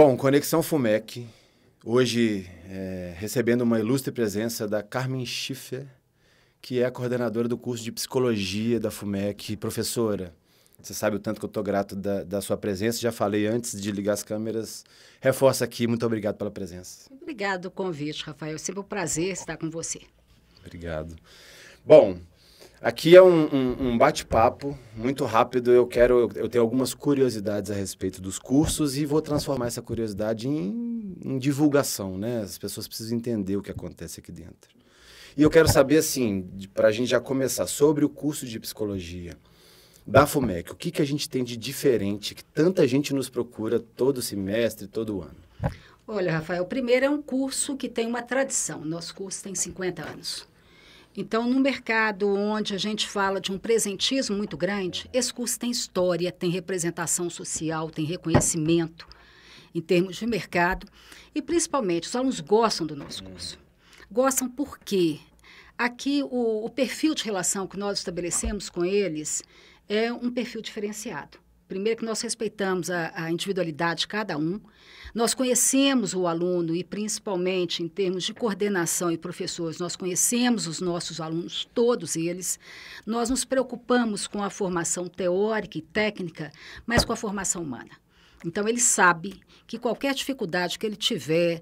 Bom, Conexão FUMEC, hoje recebendo uma ilustre presença da Carmen Schiffer, que é a coordenadora do curso de Psicologia da FUMEC. Professora, você sabe o tanto que eu estou grato da sua presença, já falei antes de ligar as câmeras, reforça aqui, muito obrigado pela presença. Obrigado pelo convite, Rafael, é sempre um prazer estar com você. Obrigado. Bom, aqui é um bate-papo muito rápido. Eu tenho algumas curiosidades a respeito dos cursos e vou transformar essa curiosidade em divulgação, né? As pessoas precisam entender o que acontece aqui dentro. E eu quero saber, assim, para a gente já começar, sobre o curso de psicologia da FUMEC, o que a gente tem de diferente, que tanta gente nos procura todo semestre, todo ano? Olha, Rafael, primeiro é um curso que tem uma tradição. Nosso curso tem 50 anos. Então, no mercado onde a gente fala de um presentismo muito grande, esse curso tem história, tem representação social, tem reconhecimento em termos de mercado. E, principalmente, os alunos gostam do nosso curso. Gostam porque aqui o perfil de relação que nós estabelecemos com eles é um perfil diferenciado. Primeiro que nós respeitamos a individualidade de cada um, nós conhecemos o aluno e, principalmente, em termos de coordenação e professores, nós conhecemos os nossos alunos, todos eles. Nós nos preocupamos com a formação teórica e técnica, mas com a formação humana. Então, ele sabe que qualquer dificuldade que ele tiver,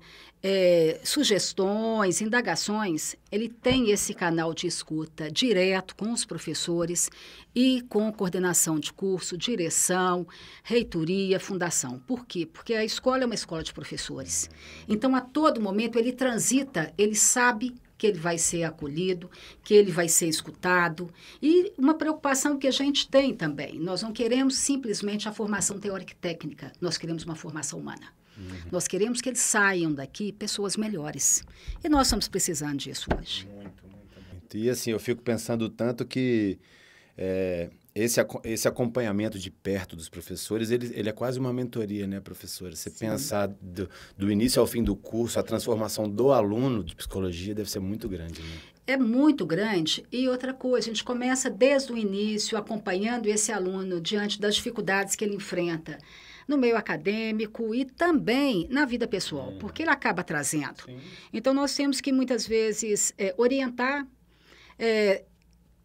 sugestões, indagações, ele tem esse canal de escuta direto com os professores e com coordenação de curso, direção, reitoria, fundação. Por quê? Porque a escola é uma escola de professores. Então, a todo momento, ele transita, ele sabe que ele vai ser acolhido, que ele vai ser escutado. E uma preocupação que a gente tem também, nós não queremos simplesmente a formação teórica e técnica, nós queremos uma formação humana. Nós queremos que eles saiam daqui pessoas melhores. E nós estamos precisando disso hoje. Muito. E assim, eu fico pensando tanto que esse acompanhamento de perto dos professores, ele é quase uma mentoria, né, professora? Você Sim. Pensar do início ao fim do curso, a transformação do aluno de psicologia deve ser muito grande, né? É muito grande. E outra coisa, a gente começa desde o início acompanhando esse aluno diante das dificuldades que ele enfrenta no meio acadêmico e também na vida pessoal, porque ele acaba trazendo. Sim. Então, nós temos que, muitas vezes, orientar,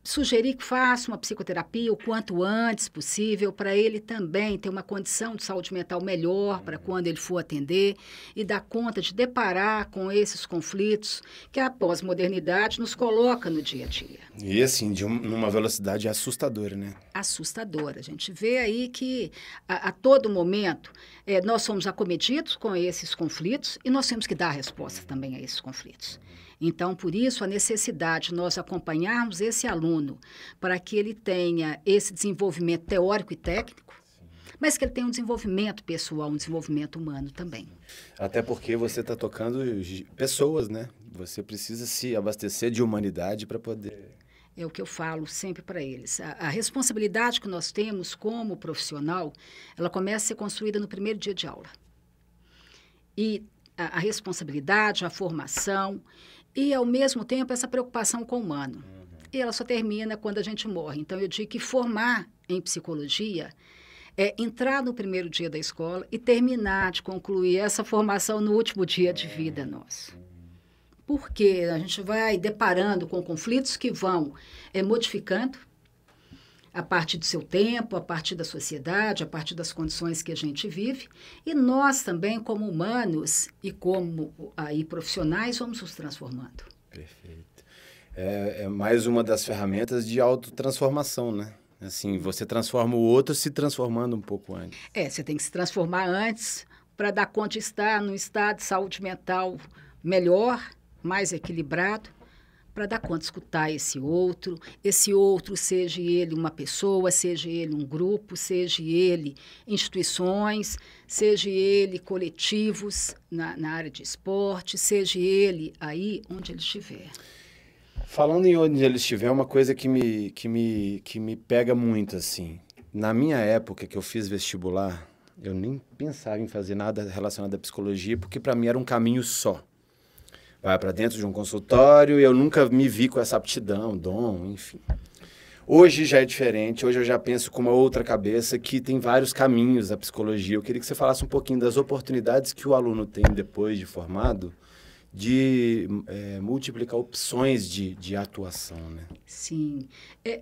sugerir que faça uma psicoterapia o quanto antes possível, para ele também ter uma condição de saúde mental melhor para quando ele for atender e dar conta de deparar com esses conflitos que a pós-modernidade nos coloca no dia a dia. E assim, numa velocidade assustadora, né? Assustadora. A gente vê aí que a todo momento nós somos acometidos com esses conflitos e nós temos que dar resposta também a esses conflitos. Então, por isso, a necessidade de nós acompanharmos esse aluno para que ele tenha esse desenvolvimento teórico e técnico, mas que ele tenha um desenvolvimento pessoal, um desenvolvimento humano também. Até porque você está tocando pessoas, né? Você precisa se abastecer de humanidade para poder... É o que eu falo sempre para eles. A responsabilidade que nós temos como profissional, ela começa a ser construída no primeiro dia de aula. E a responsabilidade, a formação e, ao mesmo tempo, essa preocupação com o humano. E ela só termina quando a gente morre. Então, eu digo que formar em psicologia é entrar no primeiro dia da escola e terminar de concluir essa formação no último dia de vida nosso. Porque a gente vai deparando com conflitos que vão modificando a partir do seu tempo, a partir da sociedade, a partir das condições que a gente vive. E nós também, como humanos e como profissionais, vamos nos transformando. Perfeito. É mais uma das ferramentas de autotransformação, né? Assim, você transforma o outro se transformando um pouco antes. Você tem que se transformar antes para dar conta de estar num estado de saúde mental melhor, mais equilibrado, para dar conta de escutar esse outro, seja ele uma pessoa, seja ele um grupo, seja ele instituições, seja ele coletivos na área de esporte, seja ele aí onde ele estiver. Falando em onde ele estiver, uma coisa que me pega muito, assim. Na minha época que eu fiz vestibular, eu nem pensava em fazer nada relacionado à psicologia, porque para mim era um caminho só. Vai para dentro de um consultório e eu nunca me vi com essa aptidão, dom, enfim. Hoje já é diferente, hoje eu já penso com uma outra cabeça que tem vários caminhos da psicologia. Eu queria que você falasse um pouquinho das oportunidades que o aluno tem depois de formado de multiplicar opções de atuação, né? Sim.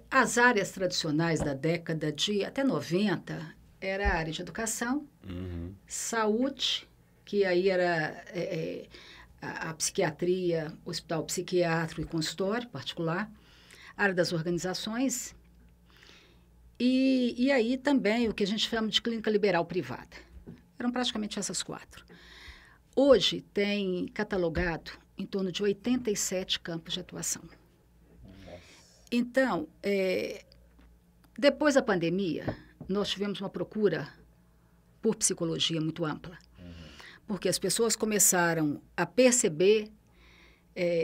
As áreas tradicionais da década de até 90 era a área de educação, saúde, que aí era a psiquiatria, hospital psiquiátrico e consultório particular, área das organizações e aí também o que a gente chama de clínica liberal privada. Eram praticamente essas 4. Hoje tem catalogado em torno de 87 campos de atuação. Então, depois da pandemia, nós tivemos uma procura por psicologia muito ampla, porque as pessoas começaram a perceber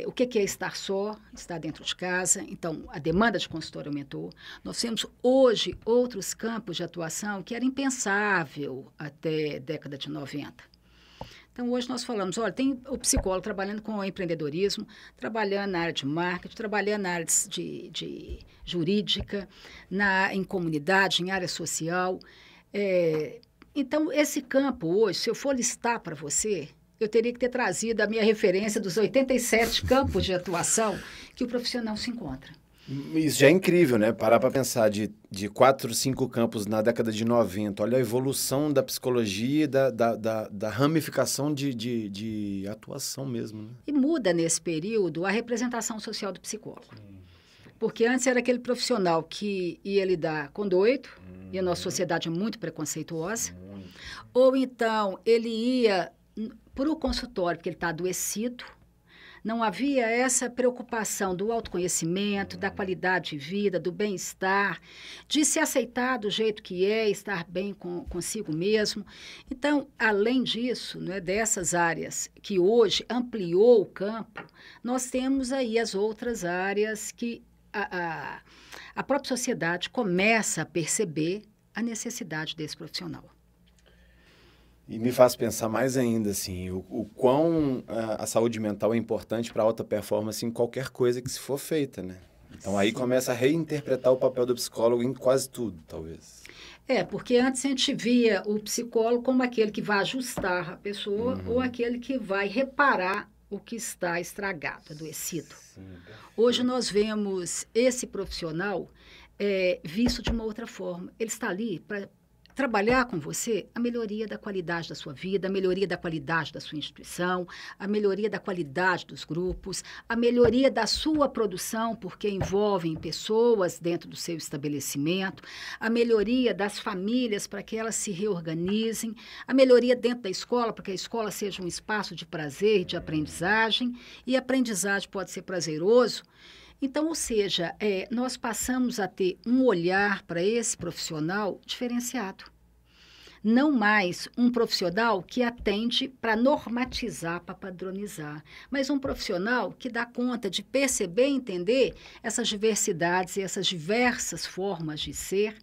o que é estar só, estar dentro de casa. Então, a demanda de consultório aumentou. Nós temos hoje outros campos de atuação que era impensável até década de 90. Então, hoje nós falamos, olha, tem o psicólogo trabalhando com empreendedorismo, trabalhando na área de marketing, trabalhando na área de jurídica, em comunidade, em área social. Então, esse campo hoje, se eu for listar para você, eu teria que ter trazido a minha referência dos 87 campos de atuação que o profissional se encontra. Isso já é incrível, né? Parar para pensar de 4, 5 campos na década de 90. Olha a evolução da psicologia, da ramificação de atuação mesmo, né? E muda nesse período a representação social do psicólogo. Porque antes era aquele profissional que ia lidar com doido, e a nossa sociedade é muito preconceituosa. Ou então ele ia para o consultório porque ele está adoecido. Não havia essa preocupação do autoconhecimento, da qualidade de vida, do bem-estar, de se aceitar do jeito que é, estar bem consigo mesmo. Então, além disso, né, dessas áreas que hoje ampliou o campo, nós temos aí as outras áreas que a própria sociedade começa a perceber a necessidade desse profissional. E me faz pensar mais ainda, assim, o quão a saúde mental é importante para a alta performance em qualquer coisa que se for feita, né? Então, aí começa a reinterpretar o papel do psicólogo em quase tudo, talvez. Porque antes a gente via o psicólogo como aquele que vai ajustar a pessoa ou aquele que vai reparar o que está estragado, adoecido. Sim. Hoje nós vemos esse profissional visto de uma outra forma. Ele está ali para trabalhar com você a melhoria da qualidade da sua vida, a melhoria da qualidade da sua instituição, a melhoria da qualidade dos grupos, a melhoria da sua produção, porque envolvem pessoas dentro do seu estabelecimento, a melhoria das famílias para que elas se reorganizem, a melhoria dentro da escola, para que a escola seja um espaço de prazer e de aprendizagem, e a aprendizagem pode ser prazeroso. Então, ou seja, nós passamos a ter um olhar para esse profissional diferenciado. Não mais um profissional que atende para normatizar, para padronizar, mas um profissional que dá conta de perceber e entender essas diversidades e essas diversas formas de ser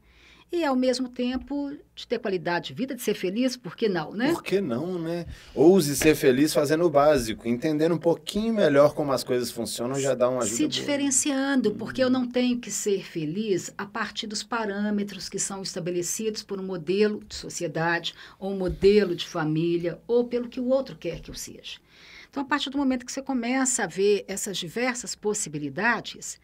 e, ao mesmo tempo, de ter qualidade de vida, de ser feliz, por que não, né? Por que não, né? Ouse ser feliz fazendo o básico, entendendo um pouquinho melhor como as coisas funcionam, já dá uma ajuda. Se diferenciando, porque eu não tenho que ser feliz a partir dos parâmetros que são estabelecidos por um modelo de sociedade, ou um modelo de família, ou pelo que o outro quer que eu seja. Então, a partir do momento que você começa a ver essas diversas possibilidades,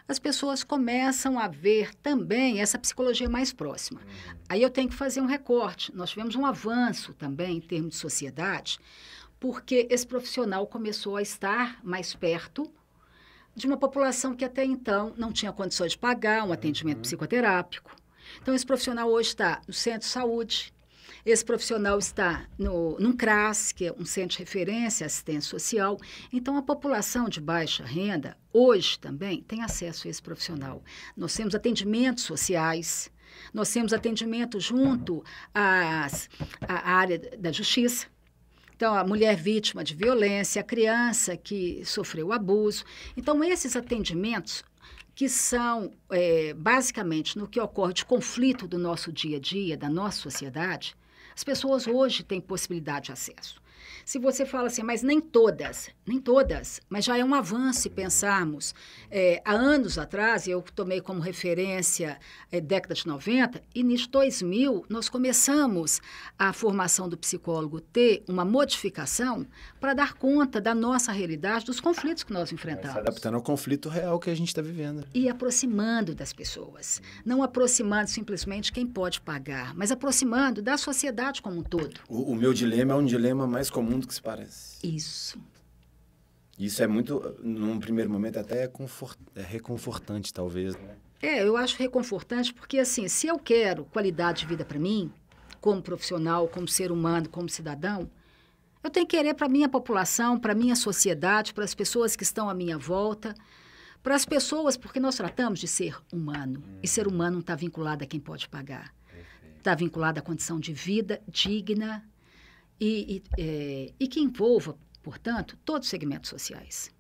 as pessoas começam a ver também essa psicologia mais próxima. Aí eu tenho que fazer um recorte. Nós tivemos um avanço também em termos de sociedade, porque esse profissional começou a estar mais perto de uma população que até então não tinha condições de pagar um atendimento psicoterápico. Então, esse profissional hoje está no centro de saúde, esse profissional está num CRAS, que é um centro de referência à assistência social. Então, a população de baixa renda, hoje também, tem acesso a esse profissional. Nós temos atendimentos sociais, nós temos atendimento junto à área da justiça. Então, a mulher vítima de violência, a criança que sofreu abuso. Então, esses atendimentos que são, basicamente, no que ocorre de conflito do nosso dia a dia, da nossa sociedade, as pessoas hoje têm possibilidade de acesso. Se você fala assim, mas nem todas, mas já é um avanço pensarmos. Há anos atrás, eu tomei como referência década de 90, e nisso 2000 nós começamos a formação do psicólogo ter uma modificação para dar conta da nossa realidade, dos conflitos que nós enfrentamos. Se adaptando ao conflito real que a gente está vivendo. E aproximando das pessoas. Não aproximando simplesmente quem pode pagar, mas aproximando da sociedade como um todo. O meu dilema é um dilema mais comum do que se parece. Isso. Isso é muito, num primeiro momento, até é reconfortante, talvez, né? Eu acho reconfortante porque, assim, se eu quero qualidade de vida para mim, como profissional, como ser humano, como cidadão, eu tenho que querer para a minha população, para a minha sociedade, para as pessoas que estão à minha volta, para as pessoas, porque nós tratamos de ser humano. E ser humano não está vinculado a quem pode pagar. Está vinculado à condição de vida digna e que envolva, portanto, todos os segmentos sociais.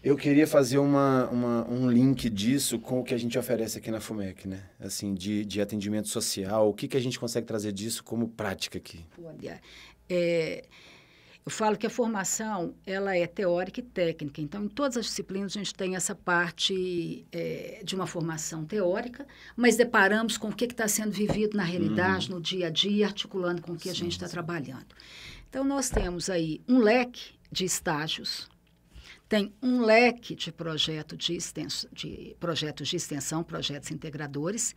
Eu queria fazer um link disso com o que a gente oferece aqui na FUMEC, né? Assim, de atendimento social. O que a gente consegue trazer disso como prática aqui? Olha, eu falo que a formação ela é teórica e técnica. Então, em todas as disciplinas, a gente tem essa parte de uma formação teórica, mas deparamos com o que está sendo vivido na realidade, no dia a dia, articulando com o que a gente está trabalhando. Então, nós temos aí um leque de estágios, tem um leque de projetos de extensão, projetos integradores,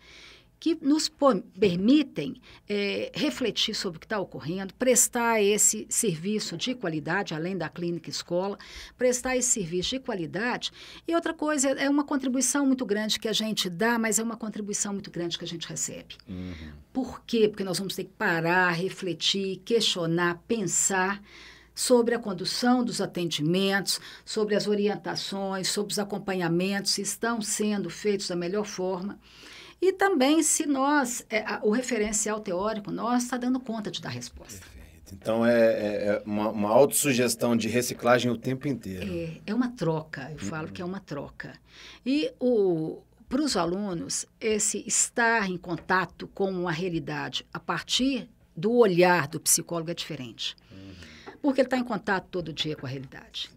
que nos permitem refletir sobre o que está ocorrendo, prestar esse serviço de qualidade, além da clínica escola, prestar esse serviço de qualidade. E outra coisa, é uma contribuição muito grande que a gente dá, mas é uma contribuição muito grande que a gente recebe. Uhum. Por quê? Porque nós vamos ter que parar, refletir, questionar, pensar sobre a condução dos atendimentos, sobre as orientações, sobre os acompanhamentos, se estão sendo feitos da melhor forma. E também se nós, o referencial teórico, nós está dando conta de dar resposta. Perfeito. Então, é uma autossugestão de reciclagem o tempo inteiro. É uma troca, eu falo que é uma troca. E para os alunos, esse estar em contato com a realidade a partir do olhar do psicólogo é diferente. Porque ele está em contato todo dia com a realidade.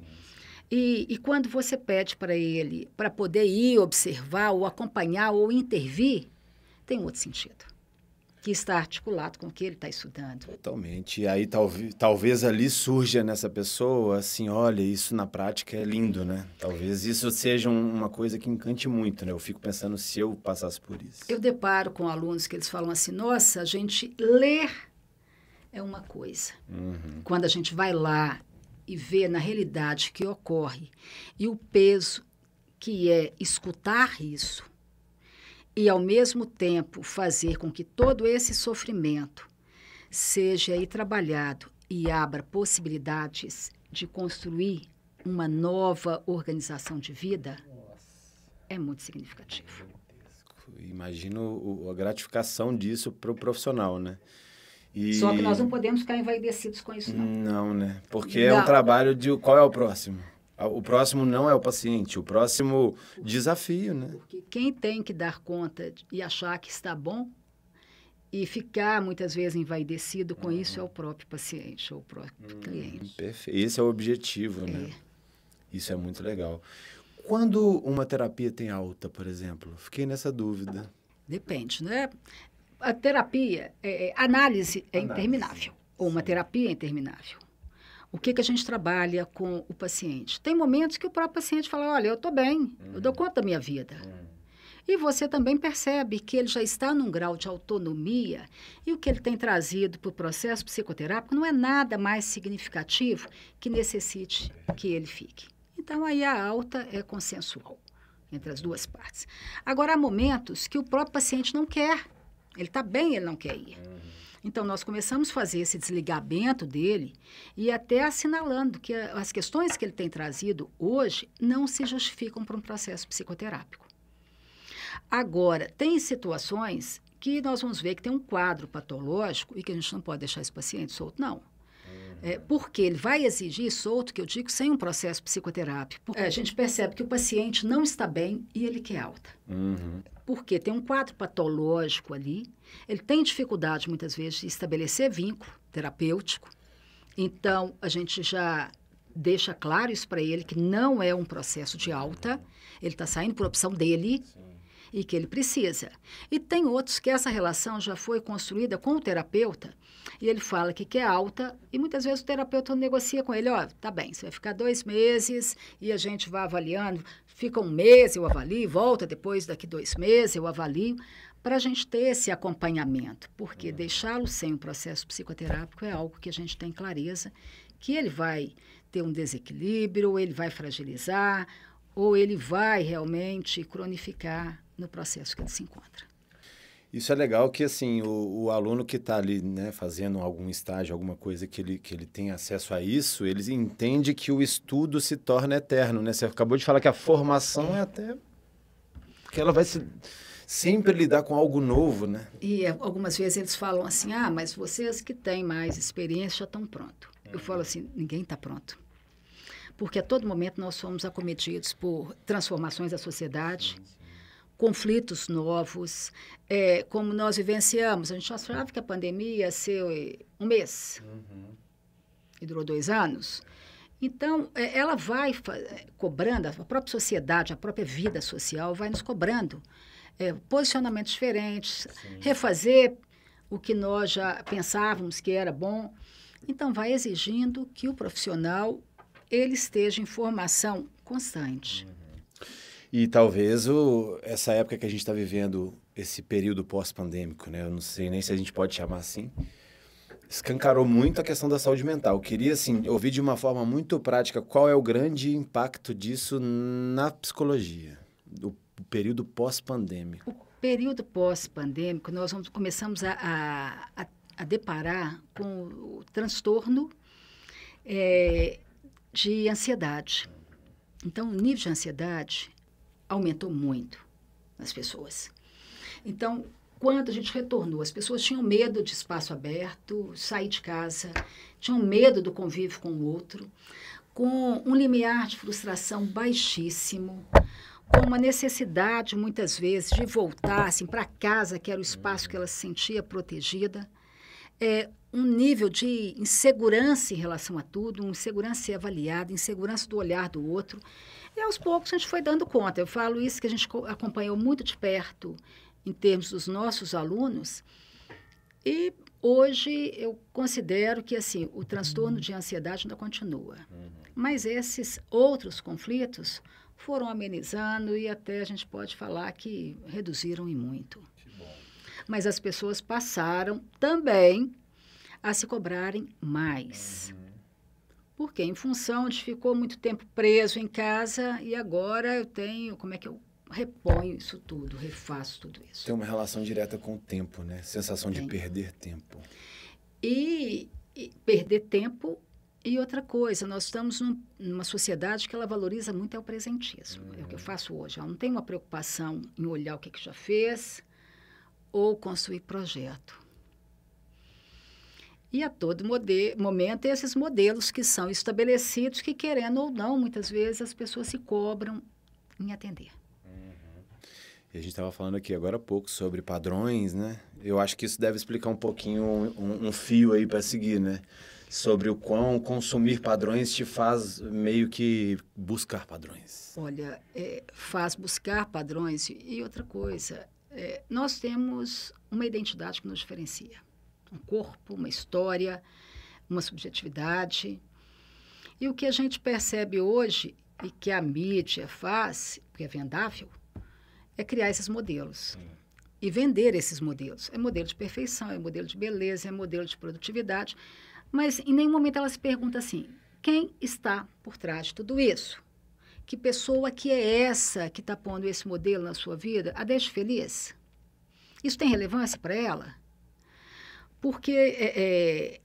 E quando você pede para ele, para poder ir observar, ou acompanhar, ou intervir, tem outro sentido, que está articulado com o que ele está estudando. Totalmente. E aí talvez ali surja nessa pessoa, assim, olha, isso na prática é lindo, né? Talvez isso seja uma coisa que encante muito, né? Eu fico pensando se eu passasse por isso. Eu deparo com alunos que eles falam assim, nossa, a gente ler é uma coisa. Uhum. Quando a gente vai lá e vê na realidade que ocorre e o peso que é escutar isso e, ao mesmo tempo, fazer com que todo esse sofrimento seja aí trabalhado e abra possibilidades de construir uma nova organização de vida, é muito significativo. Imagino a gratificação disso para o profissional, né? Só que nós não podemos ficar envaidecidos com isso, não. Não, né? Porque é um trabalho de qual é o próximo? O próximo não é o paciente, o próximo desafio, né? Porque quem tem que dar conta e achar que está bom e ficar, muitas vezes, envaidecido com isso é o próprio paciente, ou o próprio cliente. Perfeito. Esse é o objetivo, né? Isso é muito legal. Quando uma terapia tem alta, por exemplo? Fiquei nessa dúvida. Depende, né? A terapia, análise é interminável, ou uma terapia é interminável. O que a gente trabalha com o paciente? Tem momentos que o próprio paciente fala, olha, eu estou bem, eu dou conta da minha vida. E você também percebe que ele já está num grau de autonomia e o que ele tem trazido para o processo psicoterápico não é nada mais significativo que necessite que ele fique. Então, aí a alta é consensual entre as duas partes. Agora, há momentos que o próprio paciente não quer. Ele está bem, ele não quer ir. Então, nós começamos a fazer esse desligamento dele e até assinalando que as questões que ele tem trazido hoje não se justificam para um processo psicoterápico. Agora, tem situações que nós vamos ver que tem um quadro patológico e que a gente não pode deixar esse paciente solto, não. Porque ele vai exigir solto, que eu digo, sem um processo psicoterápico. A gente percebe que o paciente não está bem e ele quer alta. Porque tem um quadro patológico ali, ele tem dificuldade, muitas vezes, de estabelecer vínculo terapêutico, Então, a gente já deixa claro isso para ele, que não é um processo de alta, ele está saindo por opção dele. Sim. E que ele precisa. E tem outros que essa relação já foi construída com o terapeuta, e ele fala que quer alta, e muitas vezes o terapeuta negocia com ele, tá bem, você vai ficar 2 meses, e a gente vai avaliando, fica 1 mês, eu avalio, volta depois daqui 2 meses, eu avalio, para a gente ter esse acompanhamento, porque deixá-lo sem um processo psicoterápico é algo que a gente tem clareza, que ele vai ter um desequilíbrio, ou ele vai fragilizar, ou ele vai realmente cronificar no processo que ele se encontra. Isso é legal que, assim, o aluno que está ali, né, fazendo algum estágio, alguma coisa que ele tem acesso a isso, eles entendem que o estudo se torna eterno, né? Você acabou de falar que a formação é até... que ela vai sempre lidar com algo novo, né? E algumas vezes eles falam assim, mas vocês que têm mais experiência já estão prontos. Eu falo assim, ninguém está pronto. Porque a todo momento nós somos acometidos por transformações da sociedade, conflitos novos, como nós vivenciamos. A gente achava que a pandemia ia ser 1 mês, e durou 2 anos. Então, ela vai cobrando, a própria sociedade, a própria vida social vai nos cobrando posicionamentos diferentes, refazer o que nós já pensávamos que era bom. Então, vai exigindo que o profissional ele esteja em formação constante. E talvez essa época que a gente está vivendo, esse período pós-pandêmico, né? Eu não sei nem se a gente pode chamar assim, escancarou muito a questão da saúde mental. Eu queria, assim, ouvir de uma forma muito prática qual é o grande impacto disso na psicologia, o período pós-pandêmico. O período pós-pandêmico, nós começamos a deparar com o transtorno de ansiedade. Então, o nível de ansiedade aumentou muito nas pessoas. Então, quando a gente retornou, as pessoas tinham medo de espaço aberto, sair de casa, tinham medo do convívio com o outro, com um limiar de frustração baixíssimo, com uma necessidade, muitas vezes, de voltar assim, para casa, que era o espaço que ela se sentia protegida, um nível de insegurança em relação a tudo, insegurança ser avaliada, insegurança do olhar do outro. E aos poucos a gente foi dando conta. Eu falo isso que a gente acompanhou muito de perto em termos dos nossos alunos. E hoje eu considero que assim, o transtorno de ansiedade ainda continua. Mas esses outros conflitos foram amenizando e até a gente pode falar que reduziram em muito. Mas as pessoas passaram também a se cobrarem mais. Porque em função de ficou muito tempo preso em casa e agora eu tenho, como é que eu reponho isso tudo, refaço tudo isso. Tem uma relação direta com o tempo, né? Sensação de perder tempo. E perder tempo e outra coisa, nós estamos numa sociedade que ela valoriza muito o presentismo. É o que eu faço hoje. Ela não tem uma preocupação em olhar o que já fez ou construir projeto. E a todo momento, esses modelos que são estabelecidos, que querendo ou não, muitas vezes as pessoas se cobram em atender. E a gente estava falando aqui agora há pouco sobre padrões, né? Eu acho que isso deve explicar um pouquinho um fio aí para seguir, né? Sobre o quão consumir padrões te faz meio que buscar padrões. Olha, faz buscar padrões. E outra coisa, nós temos uma identidade que nos diferencia. Um corpo, uma história, uma subjetividade. E o que a gente percebe hoje, e que a mídia faz, porque é vendável, é criar esses modelos. E vender esses modelos. É modelo de perfeição, é modelo de beleza, é modelo de produtividade. Mas em nenhum momento ela se pergunta assim, quem está por trás de tudo isso? Que pessoa que é essa que está pondo esse modelo na sua vida? A deixa feliz? Isso tem relevância para ela? Porque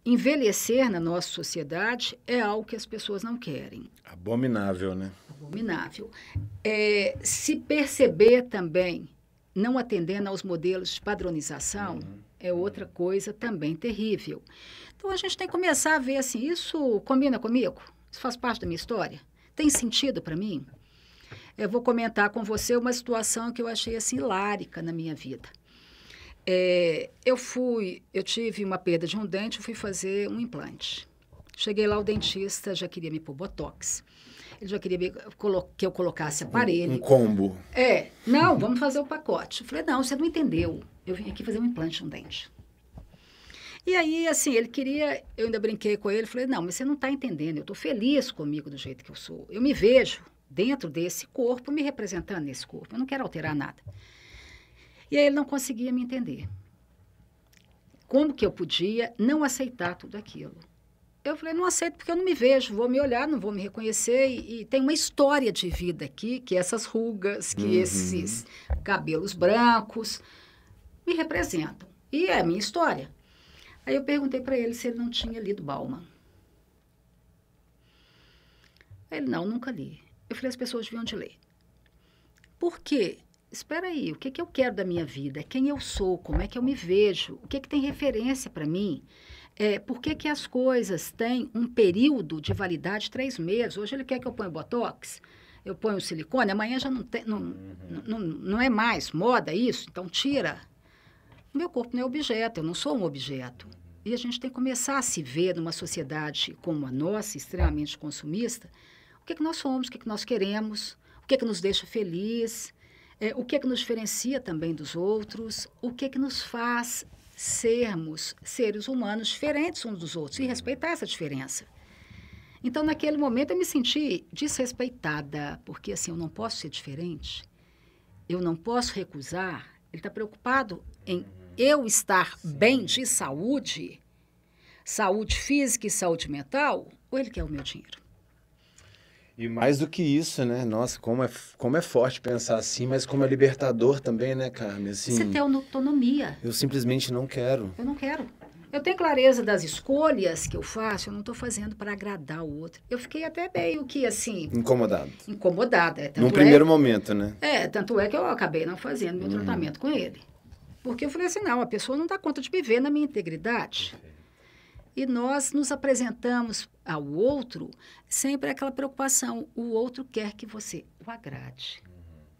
envelhecer na nossa sociedade é algo que as pessoas não querem. Abominável, né? Abominável. Se perceber também, não atendendo aos modelos de padronização, é outra coisa também terrível. Então, a gente tem que começar a ver assim, isso combina comigo? Isso faz parte da minha história? Tem sentido para mim? Eu vou comentar com você uma situação que eu achei assim hilárica na minha vida. Eu tive uma perda de um dente, eu fui fazer um implante. Cheguei lá, o dentista já queria me pôr botox. Ele já queria que eu colocasse aparelho. Um combo. Não, vamos fazer o pacote. Eu falei, não, você não entendeu. Eu vim aqui fazer um implante no dente. E aí, assim, ele queria, eu ainda brinquei com ele, falei, não, mas você não está entendendo, eu estou feliz comigo do jeito que eu sou. Eu me vejo dentro desse corpo, me representando nesse corpo, eu não quero alterar nada. E aí ele não conseguia me entender. Como que eu podia não aceitar tudo aquilo? Eu falei, não aceito porque eu não me vejo, vou me olhar, não vou me reconhecer, e tem uma história de vida aqui, que essas rugas, que esses cabelos brancos me representam. E é a minha história. Aí eu perguntei para ele se ele não tinha lido Bauman. Ele, não, nunca li. Eu falei, as pessoas deviam de ler. Por quê? Espera aí, o que, que eu quero da minha vida? Quem eu sou? Como é que eu me vejo? O que, que tem referência para mim? Por que, que as coisas têm um período de validade de 3 meses? Hoje ele quer que eu ponha botox, eu ponho silicone, amanhã já não é mais moda isso, então tira. Meu corpo não é objeto, eu não sou um objeto. E a gente tem que começar a se ver numa sociedade como a nossa, extremamente consumista, o que nós somos, o que nós queremos, o que nos deixa feliz, o que nos diferencia também dos outros, o que nos faz sermos seres humanos diferentes uns dos outros e respeitar essa diferença. Então, naquele momento, eu me senti desrespeitada, porque assim, eu não posso ser diferente, eu não posso recusar. Ele está preocupado em eu estar bem de saúde, saúde física e saúde mental, ou ele quer o meu dinheiro? E mais do que isso, né? Nossa, como é forte pensar assim, mas como é libertador também, né, Carmen? Assim, você tem autonomia. Eu simplesmente não quero. Eu não quero. Eu tenho clareza das escolhas que eu faço, eu não estou fazendo para agradar o outro. Eu fiquei até meio que assim... Incomodada. Num primeiro momento, né? Tanto é que eu acabei não fazendo meu tratamento com ele. Porque eu falei assim, não, a pessoa não dá conta de me ver na minha integridade. E nós nos apresentamos ao outro sempre aquela preocupação. O outro quer que você o agrade.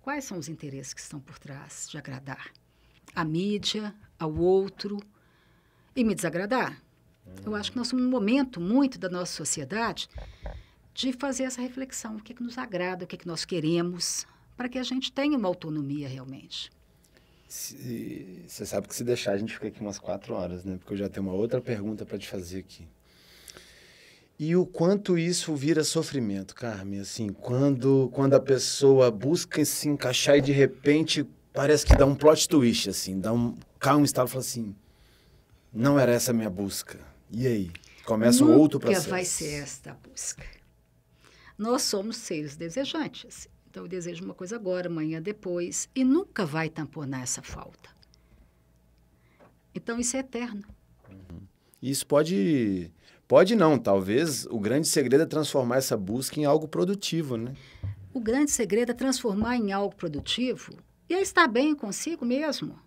Quais são os interesses que estão por trás de agradar? A mídia, ao outro... E me desagradar. Eu acho que nós estamos num momento muito da nossa sociedade de fazer essa reflexão. O que nos agrada, o que nós queremos, para que a gente tenha uma autonomia realmente. Você sabe que se deixar, a gente fica aqui umas 4 horas, né? Porque eu já tenho uma outra pergunta para te fazer aqui. E o quanto isso vira sofrimento, Carmen? Assim, quando a pessoa busca se encaixar e de repente parece que dá um plot twist, assim, cai um estalo e fala assim... Não era essa a minha busca. E aí? Começa um outro processo. Nunca vai ser esta a busca. Nós somos seres desejantes. Então, eu desejo uma coisa agora, amanhã, depois. E nunca vai tamponar essa falta. Então, isso é eterno. Isso pode não. Talvez o grande segredo é transformar essa busca em algo produtivo, né? O grande segredo é transformar em algo produtivo e é estar bem consigo mesmo.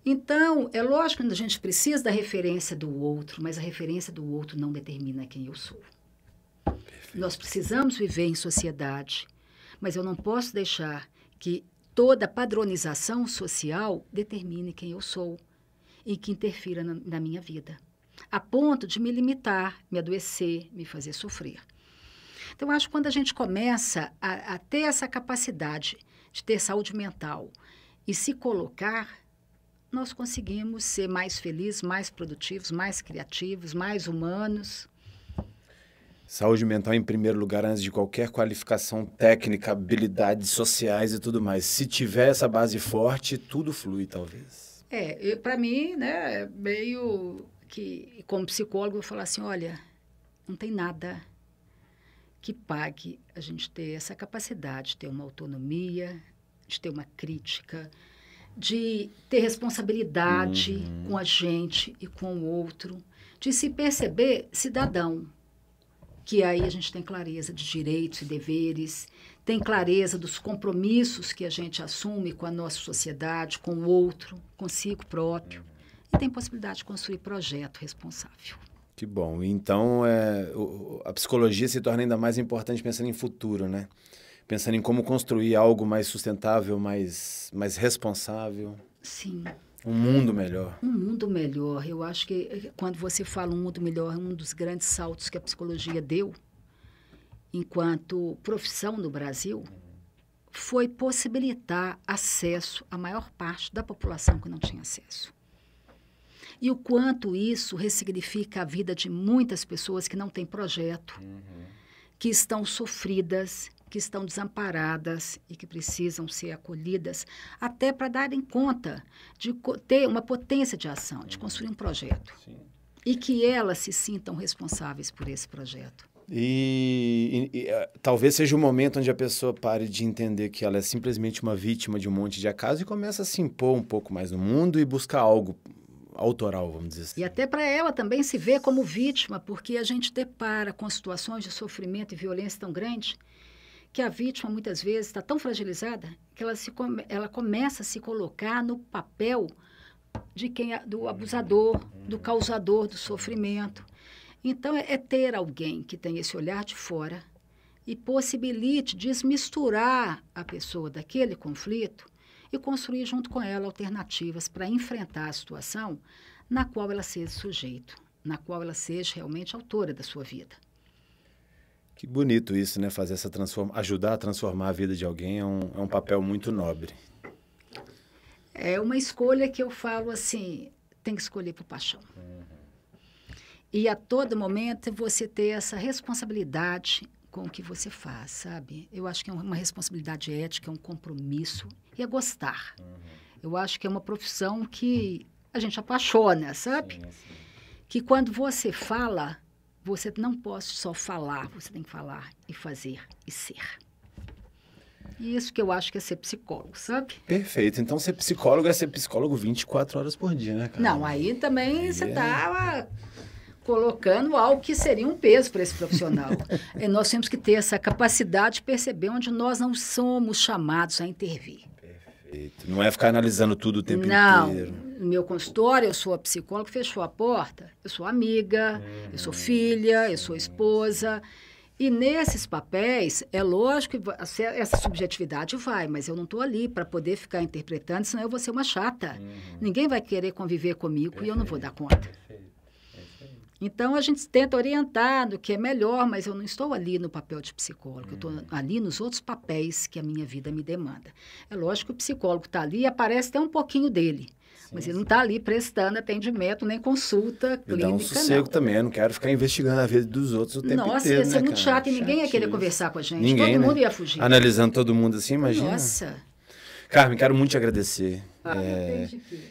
Então, é lógico que a gente precisa da referência do outro, mas a referência do outro não determina quem eu sou. Perfeito. Nós precisamos viver em sociedade, mas eu não posso deixar que toda padronização social determine quem eu sou e que interfira na minha vida, a ponto de me limitar, me adoecer, me fazer sofrer. Então, eu acho que quando a gente começa a ter essa capacidade de ter saúde mental e se colocar, nós conseguimos ser mais felizes, mais produtivos, mais criativos, mais humanos. Saúde mental em primeiro lugar, antes de qualquer qualificação técnica, habilidades sociais e tudo mais. Se tiver essa base forte, tudo flui, talvez. Para mim, né, meio que, como psicólogo, eu falo assim, olha, não tem nada que pague a gente ter essa capacidade de ter uma autonomia, de ter uma crítica, de ter responsabilidade com a gente e com o outro, de se perceber cidadão, que aí a gente tem clareza de direitos e deveres, tem clareza dos compromissos que a gente assume com a nossa sociedade, com o outro, consigo próprio, e tem possibilidade de construir projeto responsável. Que bom. Então, a psicologia se torna ainda mais importante pensando em futuro, né? Pensando em como construir algo mais sustentável, mais responsável. Sim. Um mundo melhor. Um mundo melhor. Eu acho que quando você fala um mundo melhor, um dos grandes saltos que a psicologia deu, enquanto profissão no Brasil, foi possibilitar acesso à maior parte da população que não tinha acesso. E o quanto isso ressignifica a vida de muitas pessoas que não têm projeto, que estão sofridas, que estão desamparadas e que precisam ser acolhidas, até para darem conta de ter uma potência de ação, de construir um projeto. Sim. E que elas se sintam responsáveis por esse projeto. E talvez seja o momento onde a pessoa pare de entender que ela é simplesmente uma vítima de um monte de acaso e começa a se impor um pouco mais no mundo e buscar algo autoral, vamos dizer assim. E até para ela também se ver como vítima, porque a gente depara com situações de sofrimento e violência tão grandes que a vítima, muitas vezes, está tão fragilizada que ela começa a se colocar no papel de do abusador, do causador do sofrimento. Então, é ter alguém que tem esse olhar de fora e possibilite desmisturar a pessoa daquele conflito e construir junto com ela alternativas para enfrentar a situação na qual ela seja sujeito, na qual ela seja realmente autora da sua vida. Que bonito isso, né? Fazer essa ajudar a transformar a vida de alguém é um papel muito nobre. É uma escolha que eu falo assim, tem que escolher por paixão. E a todo momento você ter essa responsabilidade com o que você faz, sabe? Eu acho que é uma responsabilidade ética, é um compromisso e é gostar. Eu acho que é uma profissão que a gente apaixona, sabe? Sim. Que quando você fala, você não pode só falar, você tem que falar e fazer e ser. E isso que eu acho que é ser psicólogo, sabe? Perfeito. Então, ser psicólogo é ser psicólogo 24 horas por dia, né, cara? Não, aí também você está colocando algo que seria um peso para esse profissional. Nós temos que ter essa capacidade de perceber onde nós não somos chamados a intervir. Perfeito. Não é ficar analisando tudo o tempo inteiro. Não. No meu consultório, eu sou a psicóloga que fechou a porta. Eu sou amiga, eu sou filha, eu sou esposa. E nesses papéis, é lógico que essa subjetividade vai, mas eu não estou ali para poder ficar interpretando, senão eu vou ser uma chata. Ninguém vai querer conviver comigo e eu não vou dar conta. Então, a gente tenta orientar do que é melhor, mas eu não estou ali no papel de psicólogo, eu estou ali nos outros papéis que a minha vida me demanda. É lógico que o psicólogo está ali e aparece até um pouquinho dele, mas ele não está ali prestando atendimento nem consulta clínica, dá um sossego também, eu não quero ficar investigando a vida dos outros o tempo inteiro. Nossa, ia ser muito chato e ninguém ia querer conversar com a gente, ninguém, todo mundo ia fugir. Analisando todo mundo assim, imagina. Nossa. Carmen, quero muito te agradecer.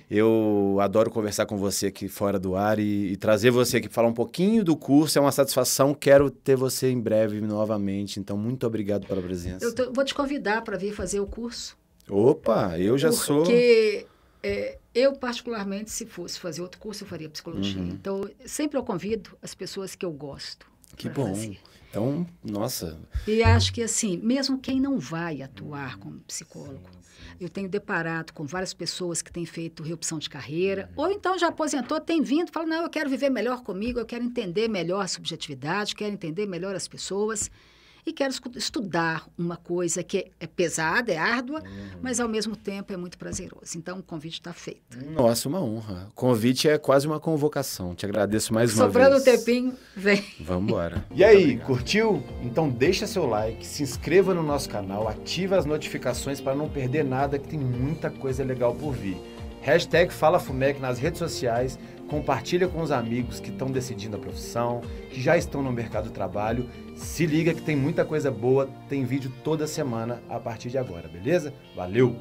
Eu adoro conversar com você aqui fora do ar e trazer você aqui para falar um pouquinho do curso. É uma satisfação. Quero ter você em breve novamente. Então, muito obrigado pela presença. Eu vou te convidar para vir fazer o curso. Opa, eu já sou... Porque eu, particularmente, se fosse fazer outro curso, eu faria psicologia. Então, sempre eu convido as pessoas que eu gosto. Que bom. Fazer. Então, nossa... E acho que, assim, mesmo quem não vai atuar como psicólogo, eu tenho deparado com várias pessoas que têm feito reopção de carreira, ou então já aposentou, tem vindo, fala, não, eu quero viver melhor comigo, eu quero entender melhor a subjetividade, quero entender melhor as pessoas e quero estudar uma coisa que é pesada, é árdua, mas ao mesmo tempo é muito prazeroso. Então, o convite está feito. Nossa, uma honra. O convite é quase uma convocação. Te agradeço mais uma vez. Sobrando um tempinho, vem. Vamos embora. E aí, curtiu? Então deixa seu like, se inscreva no nosso canal, ativa as notificações para não perder nada, que tem muita coisa legal por vir. #FalaFumec nas redes sociais, compartilha com os amigos que estão decidindo a profissão, que já estão no mercado do trabalho. Se liga que tem muita coisa boa, tem vídeo toda semana a partir de agora, beleza? Valeu!